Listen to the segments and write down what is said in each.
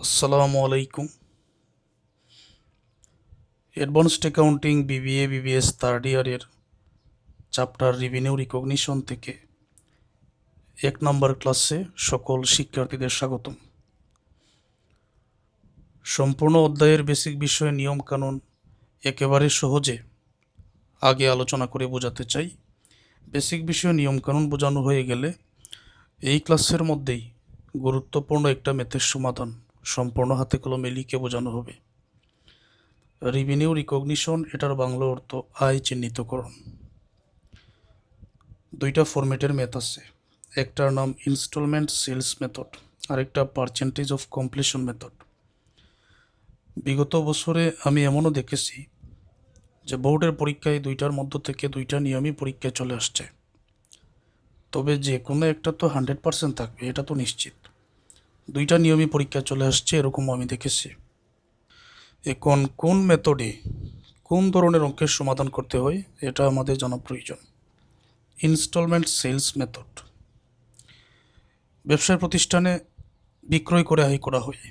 আসসালামু আলাইকুম। Advanced accounting BBA BBS third ইয়ারের চ্যাপ্টার রেভিনিউ রিকগনিশন থেকে 1 নম্বর ক্লাসে সকল শিক্ষার্থীদের স্বাগতম। সম্পূর্ণ অধ্যায়ের বেসিক বিষয় নিয়মকানুন একেবারে সহজে আগে আলোচনা করে বোঝাতে চাই। বেসিক বিষয় নিয়মকানুন বোঝানো হয়ে গেলে এই ক্লাসের মধ্যেই গুরুত্বপূর্ণ একটা ম্যাথের সমাধান সম্পূর্ণ হাতে কলমে লিখে বোঝানো হবে। রেভিনিউ রিকগনিশন এটার বাংলা অর্থ আয় চিহ্নিতকরণ। দুইটা ফরম্যাটের ম্যাথ আছে, একটার নাম ইনস্টলমেন্ট সেলস মেথড, আরেকটা পার্সেন্টেজ অফ কমপ্লিশন মেথড। বিগত বছরে আমি এমনও দেখেছি যে বোর্ডের পরীক্ষায় দুইটার মধ্য থেকে দুইটা নিয়মই পরীক্ষায় চলে আসছে, তবে যে কোনো একটা তো 100% থাকবে, এটা তো নিশ্চিত। দুইটা নিয়মই পরীক্ষায় চলে আসছে এরকমও আমি দেখেছি। এখন কোন মেথডে কোন ধরনের অঙ্কের সমাধান করতে হয় এটা আমাদের জানা প্রয়োজন। ইনস্টলমেন্ট সেলস মেথড, ব্যবসায় প্রতিষ্ঠানে বিক্রয় করে আয় করা হয়।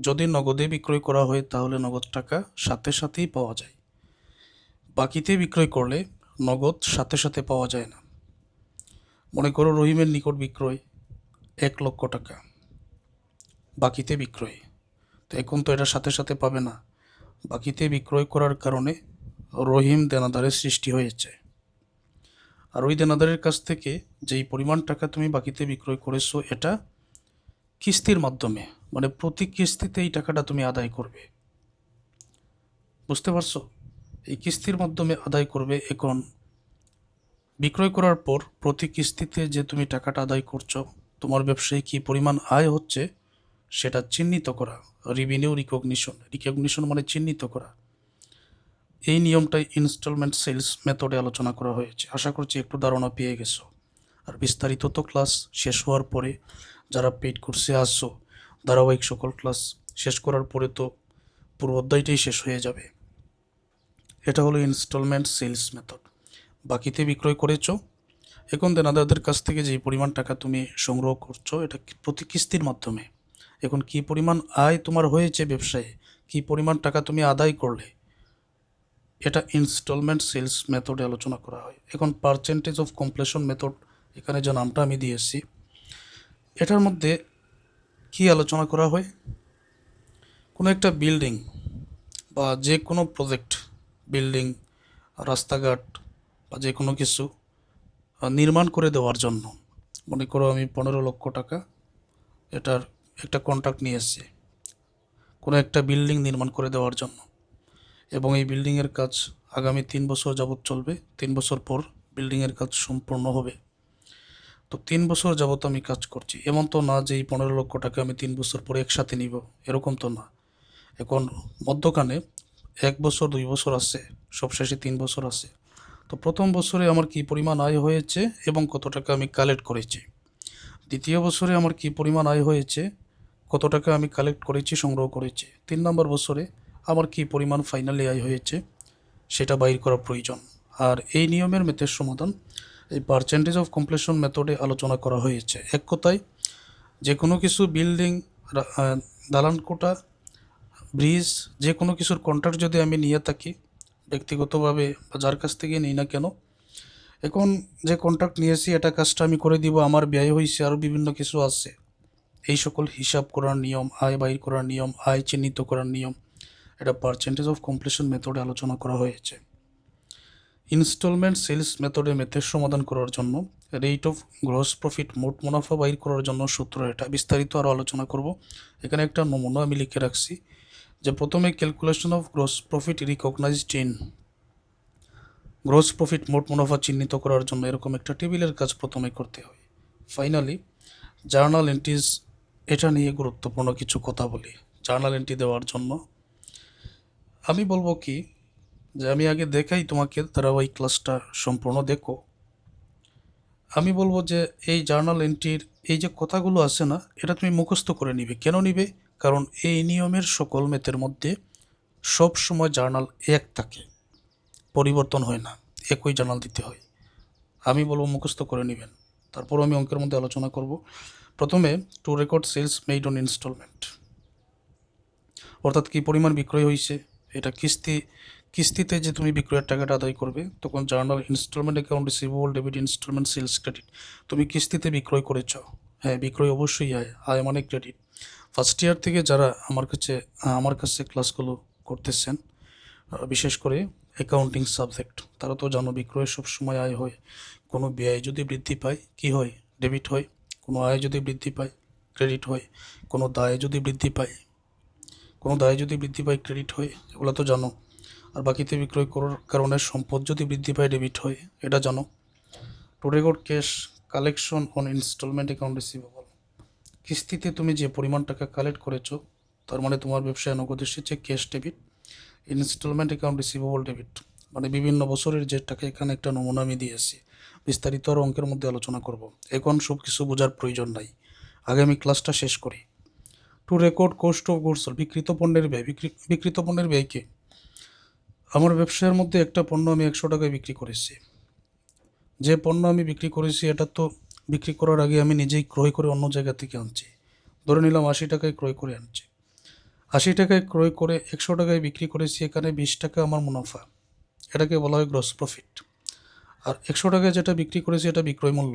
যদি নগদে বিক্রয় করা হয় তাহলে নগদ টাকা সাথে সাথেই পাওয়া যায়। বাকিতে বিক্রয় করলে নগদ সাথে সাথে পাওয়া যায় না। মনে করো রহিমের নিকট বিক্রয় 1 লক্ষ টাকা, বাকিতে বিক্রয়, তো এখন তো এটা সাথে সাথে পাবে না। বাকিতে বিক্রয় করার কারণে রহিম দেনাদারের সৃষ্টি হয়েছে, আর ওই দেনাদারের কাছ থেকে যেই পরিমাণ টাকা তুমি বাকিতে বিক্রয় করেছো এটা কিস্তির মাধ্যমে, মানে প্রতি কিস্তিতে এই টাকাটা তুমি আদায় করবে। বুঝতে পারছো? এই কিস্তির মাধ্যমে আদায় করবে। এখন বিক্রয় করার পর প্রতি কিস্তিতে যে তুমি টাকাটা আদায় করছো, তোমার ব্যবসায় কী পরিমাণ আয় হচ্ছে সেটা চিহ্নিত করা। রেভিনিউ রিকগনিশন, রিকগনিশন মানে চিহ্নিত করা। এই নিয়মটাই ইনস্টলমেন্ট সেলস মেথডে আলোচনা করা হয়েছে। আশা করছি একটু ধারণা পেয়ে গেছো। আর বিস্তারিত তো ক্লাস শেষ হওয়ার পরে, যারা পেইড কোর্সে আসছো ধারাবাহিক সকল ক্লাস শেষ করার পরে তো পুরো অধ্যায়টাই শেষ হয়ে যাবে। এটা হলো ইনস্টলমেন্ট সেলস মেথড। বাকিতে বিক্রয় করেছো, এখন দেনাদারদের কাছ থেকে যে পরিমাণ টাকা তুমি সংগ্রহ করছো এটা প্রতি কিস্তির মাধ্যমে। এখন কি পরিমাণ আয় তোমার হয়েছে ব্যবসায়ে, কি পরিমাণ টাকা তুমি আদায় করলে, এটা ইনস্টলমেন্ট সেলস মেথডে আলোচনা করা হয়। এখন পার্সেন্টেজ অফ কমপ্লিশন মেথড, এখানে যে নামটা আমি দিয়েছি, এটার মধ্যে কি আলোচনা করা হয়? কোনো একটা বিল্ডিং বা যে কোনো প্রজেক্ট, বিল্ডিং, রাস্তাঘাট বা যে কোনো কিছু নির্মাণ করে দেওয়ার জন্য, মনে করো আমি 15 লক্ষ টাকা এটার একটা কন্ট্রাক্ট নিয়ে এসেছি কোনো একটা বিল্ডিং নির্মাণ করে দেওয়ার জন্য, এবং এই বিল্ডিংয়ের কাজ আগামী 3 বছর যাবৎ চলবে। 3 বছর পর বিল্ডিংয়ের কাজ সম্পূর্ণ হবে। তো 3 বছর যাবৎ আমি কাজ করছি, এমন তো না যে এই 15 লক্ষ টাকা আমি 3 বছর পরে একসাথে নিব, এরকম তো না। এখন মধ্যখানে 1 বছর 2 বছর আছে, সবশেষে 3 বছর আছে। তো প্রথম বছরে আমার কি পরিমাণ আয় হয়েছে এবং কত টাকা আমি কালেক্ট করেছি, দ্বিতীয় বছরে আমার কি পরিমাণ আয় হয়েছে, কত টাকা আমি কালেক্ট করেছি, সংগ্রহ করেছি, 3 নম্বর বছরে আমার কি পরিমাণ ফাইনালি আয় হয়েছে সেটা বাইর করা প্রয়োজন। আর এই নিয়মের ম্যাথের সমাধান এই পার্সেন্টেজ অফ কমপ্লিশন মেথডে আলোচনা করা হয়েছে। এক কথায় যে কোনো কিছু বিল্ডিং, দালান কোঠা, ব্রিজ, যে কোনো কিছুর কন্ট্রাক্ট যদি আমি নিয়ে থাকি ব্যক্তিগতভাবে বা যার কাছ থেকে নিই না কেন, এখন যে কন্ট্রাক্ট নিয়েছি এটা কাজটা আমি করে দিব, আমার ব্যয় হয়েছে আরও বিভিন্ন কিছু আছে, এই সকল হিসাব করার নিয়ম, আয় বাইর করার নিয়ম, আয় চিহ্নিত করার নিয়ম, এটা পার্সেন্টেজ অফ কমপ্লিশন মেথডে আলোচনা করা হয়েছে। ইনস্টলমেন্ট সেলস মেথডে ম্যাথের সমাধান করার জন্য রেট অফ গ্রস প্রফিট, মোট মুনাফা বাইর করার জন্য সূত্র, এটা বিস্তারিত আরও আলোচনা করব। এখানে একটা নমুনা আমি লিখে রাখছি যে প্রথমে calculation of gross profit recognized in, gross profit মোট মুনাফা চিহ্নিত করার জন্য এরকম একটা টেবিলের কাজ প্রথমে করতে হয়। ফাইনালি জার্নাল এন্ট্রিজ, এটা নিয়ে গুরুত্বপূর্ণ কিছু কথা বলি। জার্নাল এন্ট্রি দেওয়ার জন্য আমি বলবো কি, যে আমি আগে দেখাই তোমাকে, ধারাবাহিক ক্লাসটা সম্পূর্ণ দেখো। আমি বলবো যে এই জার্নাল এন্ট্রির এই যে কথাগুলো আছে না, এটা তুমি মুখস্থ করে নিবে। কেন নিবে? কারণ এই নিয়মের সকল ম্যাথের মধ্যে সব সময় জার্নাল এক থাকে, পরিবর্তন হয় না, একই জার্নাল দিতে হয়। আমি বলবো মুখস্থ করে নেবেন, তারপর আমি অঙ্কের মধ্যে আলোচনা করব। প্রথমে to record sales made on instalment, অর্থাৎ কী পরিমাণ বিক্রয় হয়েছে, এটা কিস্তিতে যে তুমি বিক্রয়ের টাকাটা আদায় করবে, তখন journal instalment account receivable debit instalment sales credit. তুমি কিস্তিতে বিক্রয় করেছ, হ্যাঁ বিক্রয় অবশ্যই আয় মানে ক্রেডিট। ফার্স্ট ইয়ার থেকে যারা আমার কাছে ক্লাসগুলো করতেছেন, বিশেষ করে অ্যাকাউন্টিং সাবজেক্ট, তারা তো জানো বিক্রয় সবসময় আয় হয়। কোনো ব্যয় যদি বৃদ্ধি পায় কী হয়, ডেবিট হয়। কোনো আয় যদি বৃদ্ধি পায় ক্রেডিট হয়। কোনো দায় যদি বৃদ্ধি পায় ক্রেডিট হয়, এগুলো তো জানো। আর বাকিতে বিক্রয় করার কারণে সম্পদ যদি বৃদ্ধি পায় ডেবিট হয়, এটা জানো। To record cash collection on instalment account receivable, কিস্তিতে তুমি যে পরিমাণ টাকা কালেক্ট করেছো, তার মানে তোমার ব্যবসায় নগদ এসেছে, cash debit. Instalment account receivable debit মানে বিভিন্ন বছরের যে টাকা, এখানে একটা নমুনা আমি দিয়েছি, বিস্তারিত আর অঙ্কের মধ্যে আলোচনা করব। এখন সব কিছু বোঝার প্রয়োজন নাই, আগে আমি ক্লাসটা শেষ করি। Two record cost of goods, বিকৃত পণ্যের ব্যয়। বিকৃত পণ্যের ব্যয়কে, আমার ব্যবসায়ের মধ্যে একটা পণ্য আমি 100 টাকায় বিক্রি করেছি। যে পণ্য আমি বিক্রি করেছি, এটা তো বিক্রি করার আগে আমি নিজেই ক্রয় করে অন্য জায়গা থেকে আনছি। ধরে নিলাম 80 টাকায় ক্রয় করে আনছি, 80 টাকায় ক্রয় করে 100 টাকায় বিক্রি করেছি, এখানে 20 টাকা আমার মুনাফা, এটাকে বলা হয় গ্রস প্রফিট। আর 100 টাকায় যেটা বিক্রি করেছি এটা বিক্রয় মূল্য।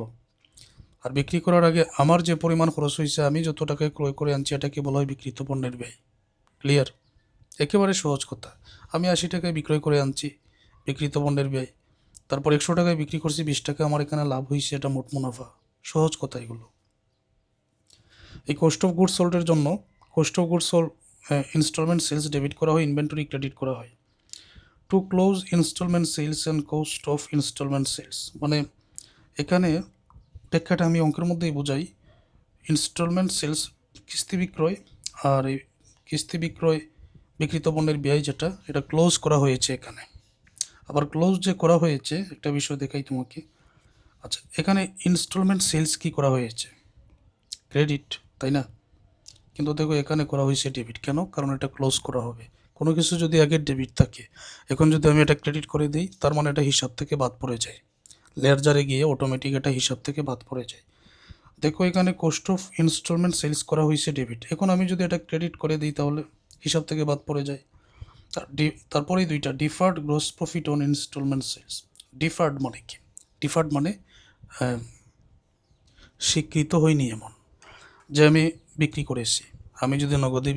আর বিক্রি করার আগে আমার যে পরিমাণ খরচ হয়েছে, আমি যত টাকায় ক্রয় করে আনছি, এটাকে বলা হয় বিকৃত পণ্যের ব্যয়। ক্লিয়ার? একেবারে সহজ কথা। আমি 80 টাকায় বিক্রয় করে আনছি, বিকৃত পণ্যের ব্যয়। তারপর 100 টাকায় বিক্রি করছি, 20 টাকা আমার এখানে লাভ হয়েছে, এটা মোট মুনাফা। সহজ কথা এগুলো। এই কস্ট অফ গুডস সোল্ডের জন্য cost of goods sold instalment sales debit করা হয়, ইনভেন্টরি ক্রেডিট করা হয়। To close instalment sales and cost of instalment sales, মানে এখানে ব্যাখ্যাটা আমি অঙ্কের মধ্যেই বোঝাই। ইনস্টলমেন্ট সেলস কিস্তি বিক্রয়, আর এই কিস্তি বিক্রয় বিকৃত পণ্যের ব্যয় যেটা, এটা ক্লোজ করা হয়েছে এখানে। আবার ক্লোজ যে করা হয়েছে, একটা বিষয় দেখাই তোমাকে। আচ্ছা, এখানে ইনস্টলমেন্ট সেলস কি করা হয়েছে, ক্রেডিট, তাই না? কিন্তু দেখো এখানে করা হয়েছে ডেবিট। কেন? কারণ এটা ক্লোজ করা হবে। কোনো কিছু যদি আগে ডেবিট থাকে, এখন যদি আমি এটা ক্রেডিট করে দিই, তার মানে এটা হিসাব থেকে বাদ পড়ে যায়। লেয়ারে গিয়ে অটোমেটিক এটা হিসাব থেকে বাদ পড়ে যায়। দেখো এখানে কস্ট অফ ইনস্টলমেন্ট সেলস করা হয়েছে ডেবিট, এখন আমি যদি এটা ক্রেডিট করে দিই তাহলে হিসাব থেকে বাদ পড়ে যায়। তারপরেই দুইটা, deferred gross profit on instalment sales. Deferred মানে কি? ডিফার্ড মানে স্বীকৃত হয়নি এমন, যে আমি বিক্রি করেছি, আমি যদি নগদে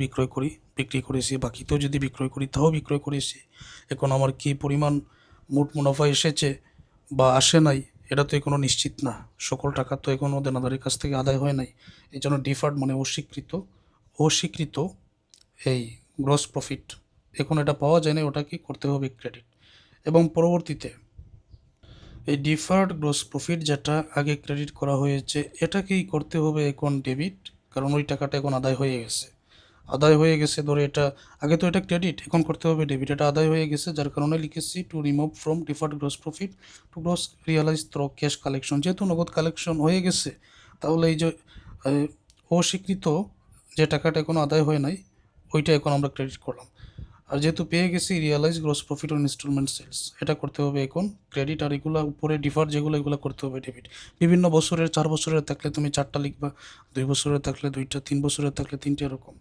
বিক্রি করেছি, বাকিতেও যদি বিক্রয় করি তাও বিক্রয় করেছি, এখন আমার কী পরিমাণ মোট মুনাফা এসেছে বা আসে নাই, এটা তো এখনও নিশ্চিত না। সকল টাকা তো এখনও দেনাদারের কাছ থেকে আদায় হয় নাই। এই জন্য ডিফার্ড মানে অস্বীকৃত এই গ্রস প্রফিট, এখন এটা পাওয়া যায় না, ওটাকে করতে হবে ক্রেডিট। এবং পরবর্তীতে এই ডিফার্ড গ্রস প্রফিট যেটা আগে ক্রেডিট করা হয়েছে, এটাকেই করতে হবে এখন ডেবিট, কারণ ওই টাকাটা এখন আদায় হয়ে গেছে। ধরে এটা আগে তো এটা ক্রেডিট, এখন করতে হবে ডেবিট, এটা আদায় হয়ে গেছে, যার কারণে লিখেছি to remove from deferred gross profit to gross realise through cash collection. যেহেতু নগদ কালেকশন হয়ে গেছে, তাহলে এই যে অস্বীকৃত যে টাকাটা এখনো আদায় হয় নাই, ওইটা এখন আমরা ক্রেডিট করলাম। আর যেহেতু পেয়ে গেছি realise gross profit on instalment sales, এটা করতে হবে এখন ক্রেডিট। আর এগুলো উপরে ডিফার যেগুলো, এগুলো করতে হবে ডেবিট। বিভিন্ন বছরের, 4 বছরের থাকলে তুমি 4টা লিখবা, 2 বছরের থাকলে 2টা, 3 বছরের থাকলে 3টে, এরকম।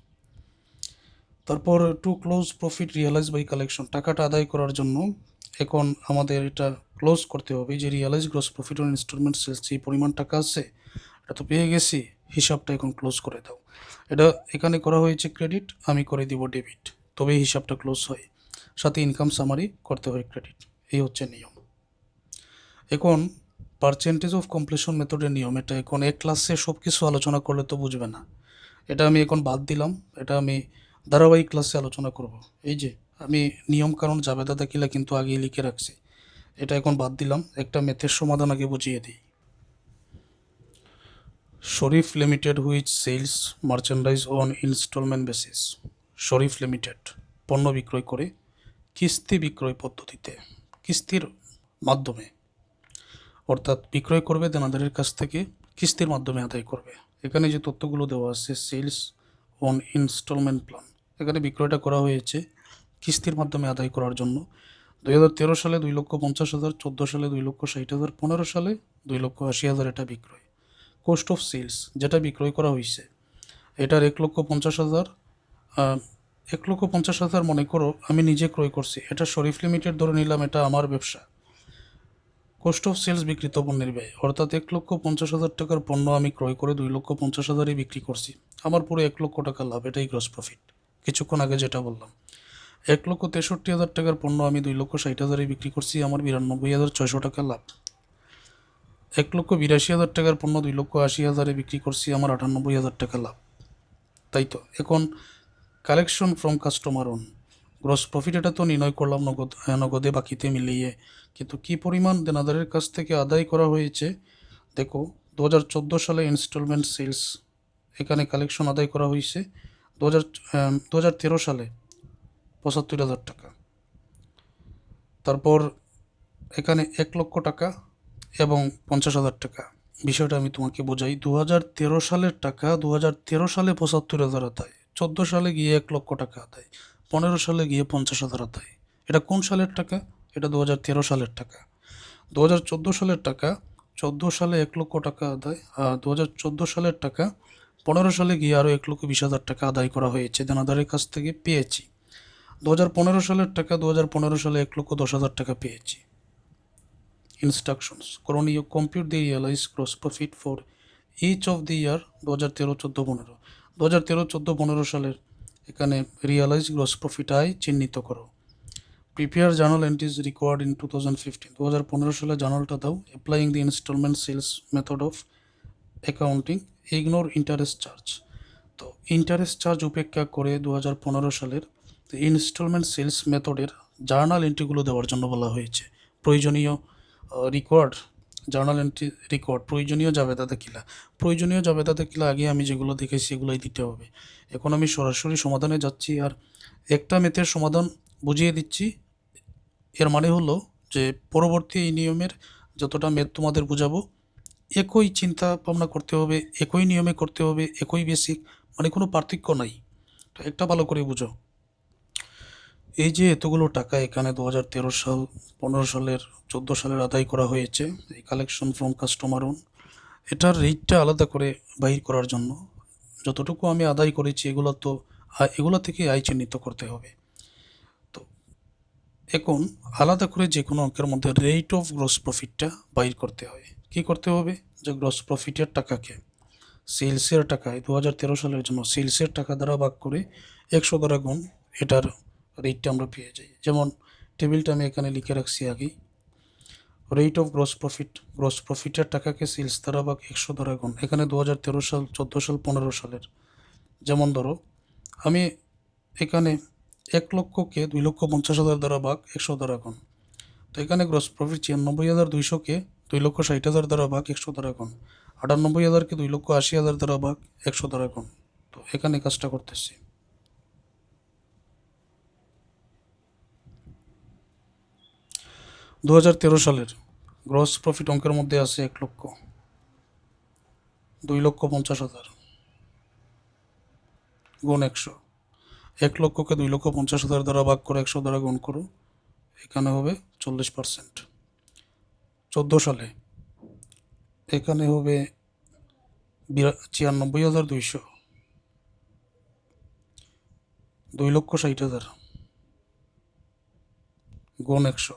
তারপর to close profit realise by collection, টাকাটা আদায় করার জন্য এখন আমাদের এটা ক্লোজ করতে হবে। যে realise gross profit on instalment sales, যে পরিমাণ টাকা আছে এটা তো পেয়ে গেছি, হিসাবটা এখন ক্লোজ করে দাও। এটা এখানে করা হয়েছে ক্রেডিট, আমি করে দিব ডেবিট, তবেই হিসাবটা ক্লোজ হয়। সাথে ইনকাম সামারি করতে হয় ক্রেডিট। এই হচ্ছে নিয়ম। এখন পার্সেন্টেজ অফ কমপ্লিশন মেথডের নিয়ম, এটা এখন এক ক্লাসে সব কিছু আলোচনা করলে তো বুঝবে না, এটা আমি এখন বাদ দিলাম, এটা আমি ধারাবাহিক ক্লাসে আলোচনা করব। এই যে আমি নিয়ম কারণ জাবেদা দাখিলা কিন্তু আগেই লিখে রাখছি, এটা এখন বাদ দিলাম, একটা ম্যাথের সমাধান আগে বুঝিয়ে দিই। Sharif limited which sells merchandise on instalment basis. Sharif limited পণ্য বিক্রয় করে কিস্তি বিক্রয় পদ্ধতিতে, কিস্তির মাধ্যমে, অর্থাৎ বিক্রয় করবে দেনাদারের কাছ থেকে, কিস্তির মাধ্যমে আদায় করবে। এখানে যে তথ্যগুলো দেওয়া আছে, সেলস অন ইনস্টলমেন্ট প্ল্যান, এখানে বিক্রয়টা করা হয়েছে কিস্তির মাধ্যমে আদায় করার জন্য। 2013 সালে 2,50,000, 14 সালে 2,60,000, 15 সালে 2,80,000 এটা বিক্রয়। কোস্ট অফ সেলস যেটা বিক্রয় করা হয়েছে, এটার 1,50,000 1,50,000 মনে করো আমি নিজে ক্রয় করছি, এটা শরীফ লিমিটেড ধরে নিলাম, এটা আমার ব্যবসা। কস্ট অফ সেলস বিক্রিত পণ্যের ব্যয়, অর্থাৎ 1,50,000 টাকার পণ্য আমি ক্রয় করে 2,50,000 বিক্রি করছি, আমার পুরো 1,00,000 টাকা লাভ, এটাই গ্রস প্রফিট। কিছুক্ষণ আগে যেটা বললাম, 1,63,000 টাকার পণ্য আমি 2,60,000 বিক্রি করছি, আমার 92,600 টাকা লাভ। 1,82,000 টাকার পণ্য 2,80,000 বিক্রি করছি, আমার 98,000 টাকা লাভ। তাই তো এখন collection from customer on gross profit, এটা তো নির্ণয় করলাম নগদে বাকিতে মিলিয়ে, কিন্তু কি পরিমাণ দেনাদারের কাছ থেকে আদায় করা হয়েছে দেখো। 2014 সালে ইনস্টলমেন্ট সেলস, এখানে কালেকশন আদায় করা হয়েছে 2013 সালে 75,000 টাকা। তারপর এখানে 1,00,000 টাকা এবং 50,000 টাকা। বিষয়টা আমি তোমাকে বোঝাই, 2013 সালের টাকা 2013 সালে 75,000 আদায়, 14 সালে গিয়ে 1,00,000 টাকা আদায়, 15 সালে গিয়ে 50,000 আদায়। এটা কোন সালের টাকা? এটা 2013 সালের টাকা। 2014 সালের টাকা 14 সালে 1,00,000 টাকা আদায়, আর 2014 সালের টাকা 15 সালে গিয়ে আরও 1,20,000 টাকা আদায় করা হয়েছে, দেনাদারের কাছ থেকে পেয়েছি। 2015 সালের টাকা 2015 সালে 1,10,000 টাকা পেয়েছি। ইনস্ট্রাকশনস করণীয়, compute the realise gross profit for each of the year 2013, 14, 15। 2013, 14, 15 সালের এখানে রিয়ালাইজ গ্রস প্রফিট আয় চিহ্নিত করো। Prepare journal entries required in 2015। 2015 সালে জার্নালটা দাও। Applying the instalment sales method of accounting, ignore interest charge. তো ইন্টারেস্ট চার্জ উপেক্ষা করে 2015 সালের ইনস্টলমেন্ট সেলস মেথডের জার্নাল এন্ট্রিগুলো দেওয়ার জন্য বলা হয়েছে। প্রয়োজনীয় রিকোয়ার্ড জার্নাল এন্ট্রি রিকোয়ার্ড, প্রয়োজনীয় জাবেদা দাখিলা। প্রয়োজনীয় জাবেদা দাখিলা আগে আমি যেগুলো দেখেছি সেগুলোই দিতে হবে। এখন আমি সরাসরি সমাধানে যাচ্ছি, আর একটা মেথের সমাধান বুঝিয়ে দিচ্ছি। এর মানে হলো যে পরবর্তী এই নিয়মের যতটা মেথ তোমাদের বোঝাবো, একই চিন্তা ভাবনা করতে হবে, একই নিয়মে করতে হবে, একই বেসিক, মানে কোনো পার্থক্য নাই। তো একটা ভালো করে বুঝো, এই যে এতগুলো টাকা এখানে 2013 সাল, 15 সালের, 14 সালের আদায় করা হয়েছে, এই কালেকশন ফ্রম কাস্টমার অন, এটার রেটটা আলাদা করে বাহির করার জন্য যতটুকু আমি আদায় করেছি এগুলো থেকে আয় চিহ্নিত করতে হবে। তো এখন আলাদা করে যে কোনো অঙ্কের মধ্যে রেট অফ গ্রস প্রফিটটা বাইর করতে হয়। কি করতে হবে? যে গ্রস প্রফিটের টাকাকে সেলসের টাকায় 2013 সালের জন্য সেলসের টাকা দ্বারা ভাগ করে 100 দ্বারা গুণ, এটার রেটটা আমরা পেয়ে যাই। যেমন টেবিলটা আমি এখানে লিখে রাখছি আগেই। রেট অফ গ্রস প্রফিটের টাকাকে সেলস দ্বারা ভাগ 100 দ্বারা গুণ। এখানে 2013 সাল, 14 সাল, 15 সালের। যেমন ধরো আমি এখানে 1,00,000কে 2,50,000 দ্বারা ভাগ 100 দ্বারা গুণ। তো এখানে গ্রস প্রফিট 96,200কে 2,60,000 দ্বারা ভাগ 100 দ্বারা গুণ, 98,000কে 2,80,000 দ্বারা ভাগ 100 দ্বারা গুণ। তো এখানে কাজটা করতেছি। 2013 সালের গ্রস প্রফিট অঙ্কের মধ্যে আছে 1,00,000, 2,50,000 গুণ 100। 1,00,000কে 2,50,000 দ্বারা ভাগ করে 100 দ্বারা গুণ করো, এখানে হবে 40%। 14 সালে এখানে হবে 96,200, 2,60,000 গুণ 100,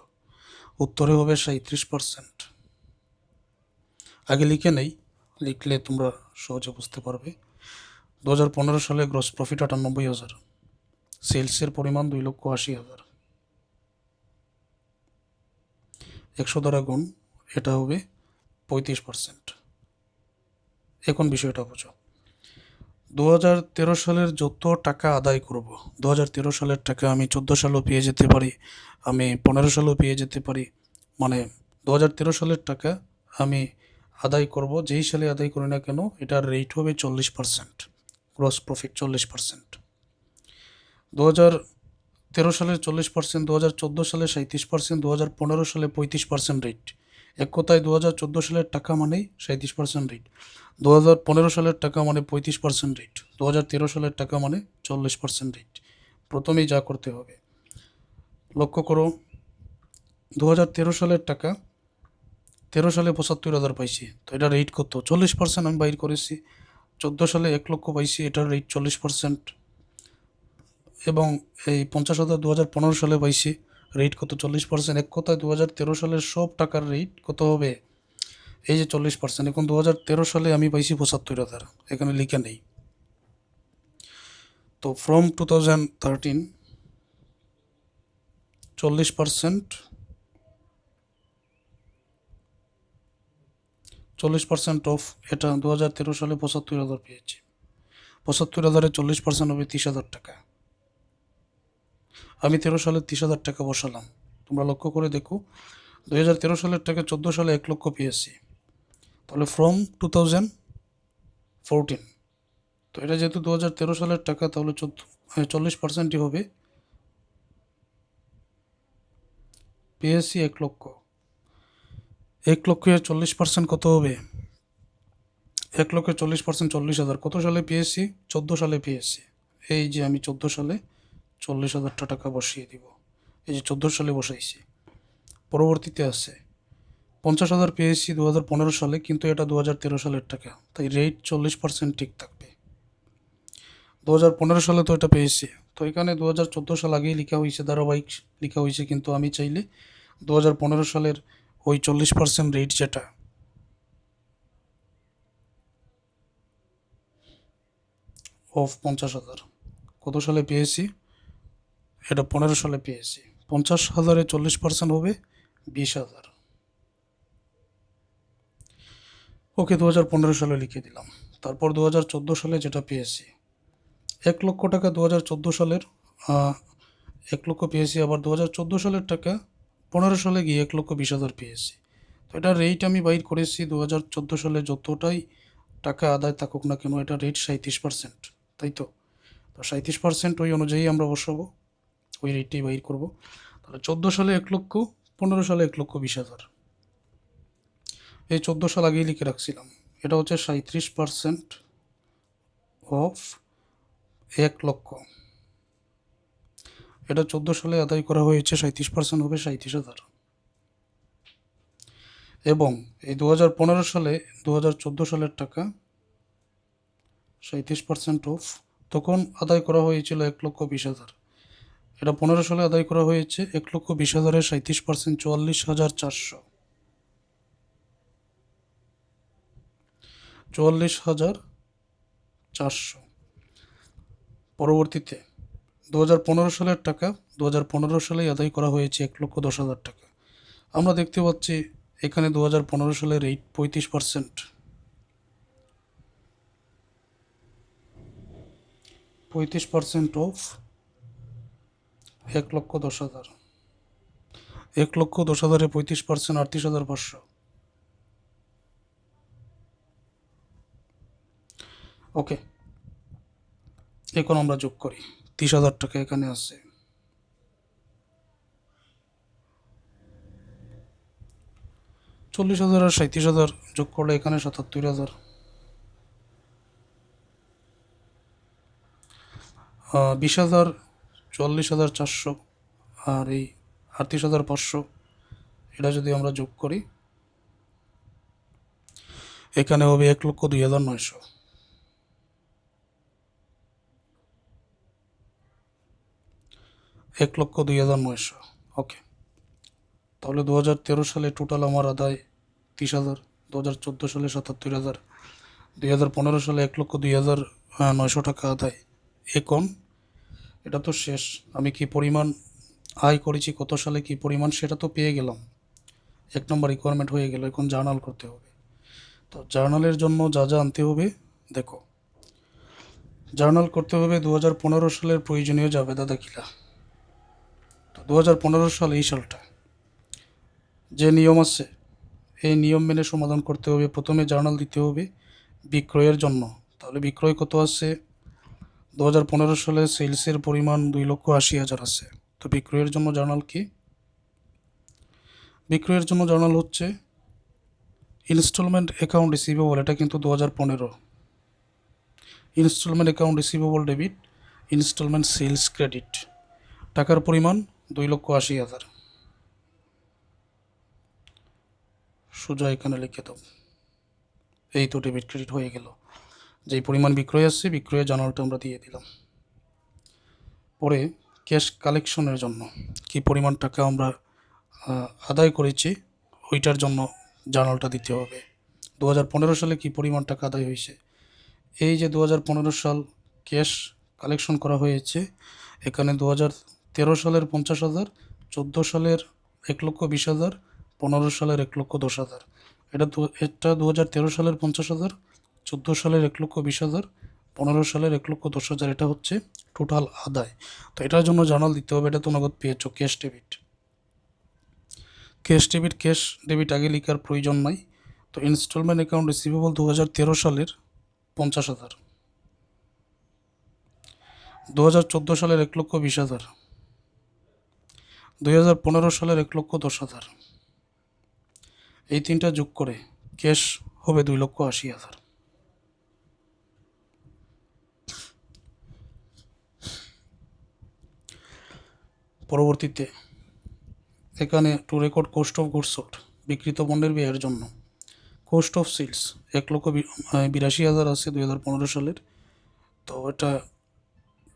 উত্তরে হবে 37%। আগে লিখে নেই, লিখলে তোমরা সহজে বুঝতে পারবে। 2015 সালে গ্রস প্রফিট 98,000, সেলসের পরিমাণ 2,80,000, 100 দ্বারা গুণ, এটা হবে 35%। এখন বিষয়টা বোঝো, 2013 সালের যত টাকা আদায় করব, 2013 সালের টাকা আমি 14 সালেও পেয়ে যেতে পারি, আমি 15 সালেও পেয়ে যেতে পারি। মানে 2013 সালের টাকা আমি আদায় করব, যেই সালে আদায় করি না কেন, এটার রেট হবে 40%, গ্রস প্রফিট 40%। 2013 সালের 40%, 2014 সালে 37%, 2015 সালে 35% রেট। এক কথায় 2014 সালের টাকা মানেই 37% রেট, 2015 সালের টাকা মানে 35% রেট, 2013 সালের টাকা মানে 40% রেট। প্রথমেই যা করতে হবে লক্ষ্য করো, 2013 সালের টাকা 13 সালে 75,000 পাইছি, তো এটা রেট কত? 40% আমি বাইর করেছি। 14 সালে 1,00,000 পাইছি, এটার রেট 40%। এবং এই 50,000 2015 সালে পাইছি। রেট কত? 40%। এক কথায় 2013 সালের সব টাকার রেট কত হবে? এই যে 40%। এখন 2013 সালে আমি পাইছি 75,000, এখানে লিখে নেই। তো ফ্রম 2013 40%, 40% অফ এটা 2013 সালে 75,000 পেয়েছি। 75,000-এ 40% হবে 30,000 টাকা। আমি 13 সালে 30,000 টাকা বসালাম। তোমরা লক্ষ্য করে দেখো, 2013 সালের টাকা 14 সালে 1 লক্ষ পেয়েছি। তাহলে ফ্রম 2014, তো এটা যেহেতু 2013 সালের টাকা, তাহলে 40%ই হবে। পেয়েছি 1 লক্ষ। 1 লক্ষের 40% কত হবে? 1 লক্ষের 40% 40,000। কত সালে পেয়েছি? 14 সালে পেয়েছি। এই যে আমি 14 সালে 40,000 টাকা বসিয়ে দিব। এই যে 14 সালে বসাইছি। পরবর্তীতে আছে 50,000 পেয়েছি 2015 সালে, কিন্তু এটা 2013 সালের টাকা, তাই রেট 40% ঠিক থাকবে। 2015 সালে তো এটা পেয়েছি, তো এখানে 2014 সাল আগেই লেখা হয়েছে, ধারাবাহিক লেখা হয়েছে, কিন্তু আমি চাইলে 2015 সালের ওই 40% রেট যেটা অফ 50,000 কত সালে পেয়েছি? এটা 15 সালে পেয়েছি। 50,000-এ 40% হবে 20,000। ওকে, 2015 সালে লিখে দিলাম। তারপর 2014 সালে যেটা পেয়েছি 1 লক্ষ টাকা, 2014 সালের 1 লক্ষ পেয়েছি। আবার 2014 সালের টাকা 15 সালে গিয়ে 1,20,000 পেয়েছি। তো এটা রেট আমি বাইর করেছি 2014 সালে যতটাই টাকা আদায় থাকুক না কেন, এটা রেট 37%, তাই তো? তো 37% ওই অনুযায়ী আমরা বসাবো, ওই রেটটাই বাইর করব। তাহলে 14 সালে 1 লক্ষ, 15 সালে 1,20,000। এই 14 সাল আগেই লিখে রাখছিলাম। এটা হচ্ছে 37% অফ 1 লক্ষ। এটা 14 সালে আদায় করা হয়েছে, 37% হবে 37,000। এবং এই 2015 সালে 2014 সালের টাকা 37% অফ, তখন আদায় করা হয়েছিল 1,20,000। এটা 15 সালে আদায় করা হয়েছে 1,20,000-এর 37%, 44,400। 44,400। পরবর্তীতে 2015 সালের টাকা 2015 সালেই আদায় করা হয়েছে 1,10,000 টাকা। আমরা দেখতে পাচ্ছি এখানে 2015 সালের রেট 35%। 35% অফ 1,10,000। 1,10,000-এ 35%, 38,500। ওকে, এখন আমরা যোগ করি। 30,000 টাকা এখানে আছে। 40,000 আর 37,000 যোগ করলে এখানে 77,000। 20,000, 44,400 আর এই 38,500, এটা যদি আমরা যোগ করি এখানে হবে 1,02,900। 1,02,900। ওকে, তাহলে 2013 সালে টোটাল আমার আদায় 30,000, 2014 সালে 77,000, 2015 সালে 1,02,900 টাকা আদায়। এখন এটা তো শেষ। আমি কি পরিমাণ আয় করেছি, কত সালে কি পরিমাণ, সেটা তো পেয়ে গেলাম। 1 নম্বর রিকোয়ারমেন্ট হয়ে গেল। এখন জার্নাল করতে হবে। তো জার্নালের জন্য যা যা আনতে হবে দেখো। জার্নাল করতে হবে 2015 সালের প্রয়োজনীয় জাবেদা দাখিলা। তো 2015 সাল, এই সালটা যে নিয়ম আছে এই নিয়ম মেনে সমাধান করতে হবে। প্রথমে জার্নাল দিতে হবে বিক্রয়ের জন্য। তাহলে বিক্রয় কত আছে? 2015 সালে সেলসের পরিমাণ 2,80,000 আছে। তো বিক্রয়ের জন্য জার্নাল কি? বিক্রয়ের জন্য জার্নাল হচ্ছে ইনস্টলমেন্ট অ্যাকাউন্ট রিসিভেবল। এটা কিন্তু 2015। Instalment account receivable debit, instalment sales credit. টাকার পরিমাণ 2,80,000। সোজা এখানে লিখে দাও। এই তো ডেবিট ক্রেডিট হয়ে গেল। যেই পরিমাণ বিক্রয় আসছে, বিক্রয়ের জার্নালটা আমরা দিয়ে দিলাম। পরে ক্যাশ কালেকশনের জন্য কি পরিমাণ টাকা আমরা আদায় করেছি ওইটার জন্য জার্নালটা দিতে হবে। 2015 সালে কি পরিমাণ টাকা আদায় হয়েছে, এই যে 2015 সাল ক্যাশ কালেকশন করা হয়েছে, এখানে 2013 সালের 50,000, 14 সালের 1,20,000, 15 সালের 1,10,000। এটা 2013 সালের 50,000, 14 সালের 1,20,000, 15 সালের 1,10,000, এটা হচ্ছে টোটাল আদায়। তো এটার জন্য জার্নাল দিতে হবে। এটা তো নগদ পেয়েছো, ক্যাশ ডেবিট। ক্যাশ ডেবিট আগে লেখার প্রয়োজন নাই। তো ইনস্টলমেন্ট অ্যাকাউন্ট রিসিভেবল 2013 সালের 50,000, 2014 সালের 1,20,000, 2015 সালের 1,10,000, এই তিনটা যোগ করে ক্যাশ হবে 2,80,000। পরবর্তীতে এখানে to record cost of goods sold, বিক্রিত পণ্যের ব্যয়ের জন্য কোস্ট অফ সেলস 1,82,000 আছে 2015 সালের। তো এটা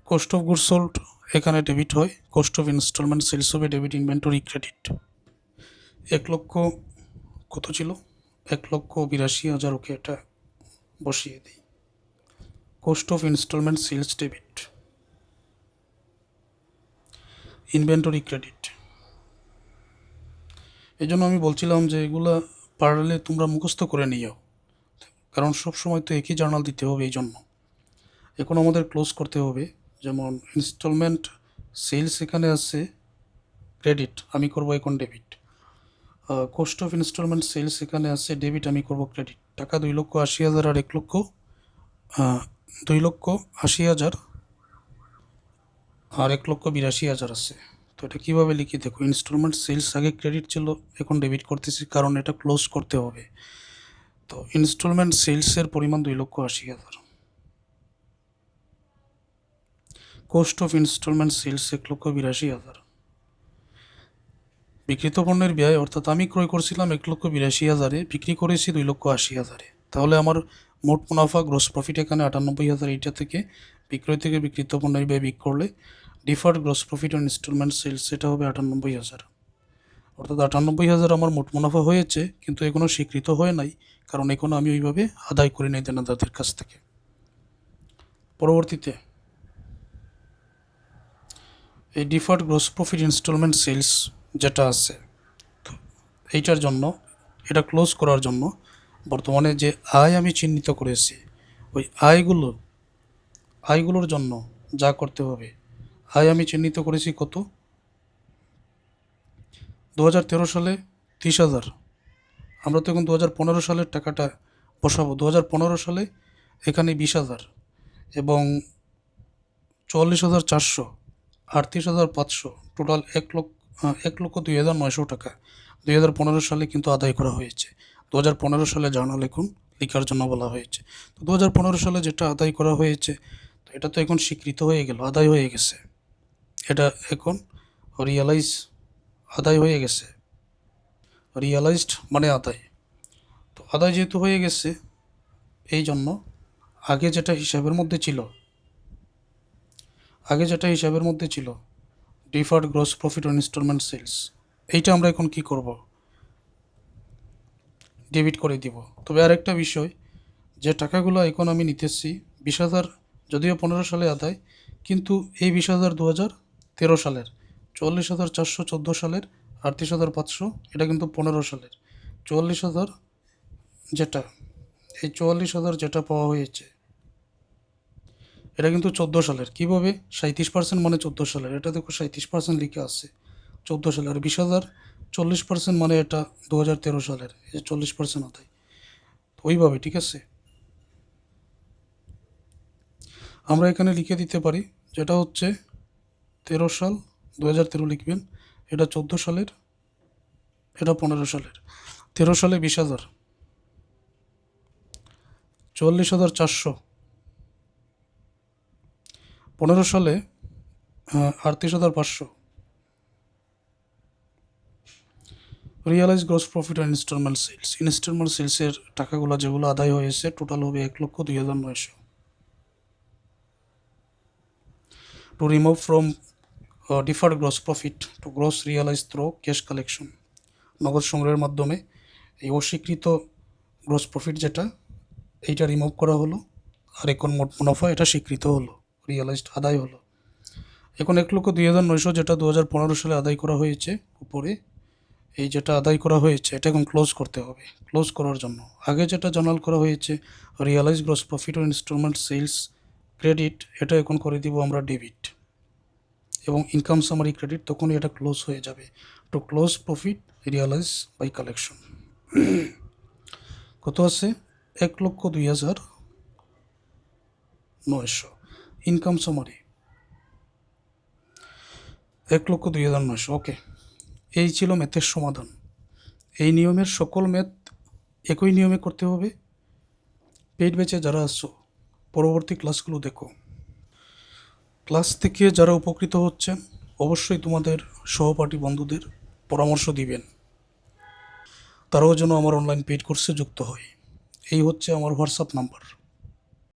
কোস্ট অফ গুডস সোল্ড এখানে ডেবিট হয়, কোস্ট অফ ইনস্টলমেন্ট সেলস হবে ডেবিট, ইনভেন্টরি ক্রেডিট। 1,00,000 কত ছিল, 1,82,000, ওকে এটা বসিয়ে দিই। Cost of instalment sales debit, inventory credit. এই জন্য আমি বলছিলাম যে এগুলা পারলে তোমরা মুখস্থ করে নিও, কারণ সব সময় তো একই জার্নাল দিতে হবে। এই জন্য এখন আমাদের ক্লোজ করতে হবে। যেমন ইনস্টলমেন্ট সেলস এখানে আছে ক্রেডিট, আমি করব এখন debit. Cost of instalment sales এখানে আছে ডেবিট, আমি করব ক্রেডিট। টাকা 2,80,000 আর 2,80,000 আর 1,82,000 আছে। তো এটা কীভাবে লিখি দেখো, ইনস্টলমেন্ট সেলস আগে ক্রেডিট ছিল, এখন ডেবিট করতেছি কারণ এটা ক্লোজ করতে হবে। তো ইনস্টলমেন্ট সেলসের পরিমাণ 2,80,000, কোস্ট অফ ইনস্টলমেন্ট সেলস 1,82,000, বিক্রিত পণ্যের ব্যয় অর্থাৎ আমি ক্রয় করছিলাম 1,82,000, বিক্রি করেছি 2,80,000। তাহলে আমার মোট মুনাফা গ্রস প্রফিট এখানে 98,000। এইটা থেকে বিক্রয় থেকে বিক্রিত পণ্যের ব্যয় বিক করলে deferred gross profit on instalment sales সেটা হবে 98,000। অর্থাৎ 98,000 আমার মোট মুনাফা হয়েছে, কিন্তু এখনও স্বীকৃত হয় নাই, কারণ এখনও আমি ওইভাবে আদায় করি নাই দেনাদারদের কাছ থেকে। পরবর্তীতে এই deferred gross profit instalment sales যেটা আছে, তো এইটার জন্য, এটা ক্লোজ করার জন্য বর্তমানে যে আয় আমি চিহ্নিত করেছি, ওই আয়গুলোর জন্য যা করতে হবে, আয় আমি চিহ্নিত করেছি কত, 2013 সালে 30,000, আমরা তো এখন 2015 সালের টাকাটা বসাবো। 2015 সালে এখানে 20,000 এবং 44,400, 38,500, টোটাল 1,02,900 টাকা 2015 সালে কিন্তু আদায় করা হয়েছে। 2015 সালে জার্নাল এখন লেখার জন্য বলা হয়েছে। তো 2015 সালে যেটা আদায় করা হয়েছে, তো এটা তো এখন স্বীকৃত হয়ে গেল, আদায় হয়ে গেছে। এটা এখন আদায় হয়ে গেছে, রিয়ালাইজড মানে আদায়। তো আদায় যেহেতু হয়ে গেছে, এই জন্য আগে যেটা হিসাবের মধ্যে ছিল deferred gross profit on instalment sales, এইটা আমরা এখন কি করব, ডেবিট করে দিব। তবে আরেকটা বিষয়, যে টাকাগুলো এখন আমি নিতেছি 20,000, যদিও 15 সালে আদায়, কিন্তু এই 20,000 2013 সালের, 44,400 14 সালের, 38,500 এটা কিন্তু 15 সালের, 44,000 যেটা, এই 44,000 যেটা পাওয়া হয়েছে এটা কিন্তু 14 সালের। কীভাবে, 37% মানে 14 সালের, এটা দেখো 37% লিখে আছে 14 সালের। আর 20,000 40% মানে এটা 2013 সালের, এই 40% আদায়। তো ওইভাবে, ঠিক আছে, আমরা এখানে লিখে দিতে পারি, যেটা হচ্ছে 13 সাল, 2013 লিখবেন, এটা 14 সালের, এটা 15 সালের। 13 সালে 20,000, 44,400, 15 সালে 38,500, realise gross profit on instalment সেলসের টাকাগুলো যেগুলো আদায় হয়েছে টোটাল হবে 1,02,900। To remove from deferred gross profit to gross realise through cash collection. নগদ সংগ্রহের মাধ্যমে এই অস্বীকৃত গ্রস প্রফিট যেটা, এইটা রিমুভ করা হলো, আর এখন মোট মুনাফা এটা স্বীকৃত হলো, রিয়ালাইজড আদায় হলো। এখন 1,02,900 যেটা 2015 সালে আদায় করা হয়েছে উপরে, এই যেটা আদায় করা হয়েছে এটা এখন ক্লোজ করতে হবে। ক্লোজ করার জন্য আগে যেটা জার্নাল করা হয়েছে রিয়ালাইজ গ্রস প্রফিট ও ইনস্টলমেন্ট সেলস ক্রেডিট, এটা এখন করে দিব আমরা ডেবিট, এবং ইনকাম সামারি ক্রেডিট, তখনই এটা ক্লোজ হয়ে যাবে। To close profit realise by collection কত আছে? 1,02,900। Income summary 1,02,900। ওকে, এই ছিল ম্যাথের সমাধান। এই নিয়মের সকল ম্যাথ একই নিয়মে করতে হবে। পেইড ব্যাচে যারা আসছো পরবর্তী ক্লাসগুলো দেখো। ক্লাস থেকে যারা উপকৃত হচ্ছেন অবশ্যই তোমাদের সহপাঠী বন্ধুদের পরামর্শ দিবেন, তারাও যেন আমার অনলাইন পেইড কোর্সে যুক্ত হয়। এই হচ্ছে আমার হোয়াটসঅ্যাপ নাম্বার।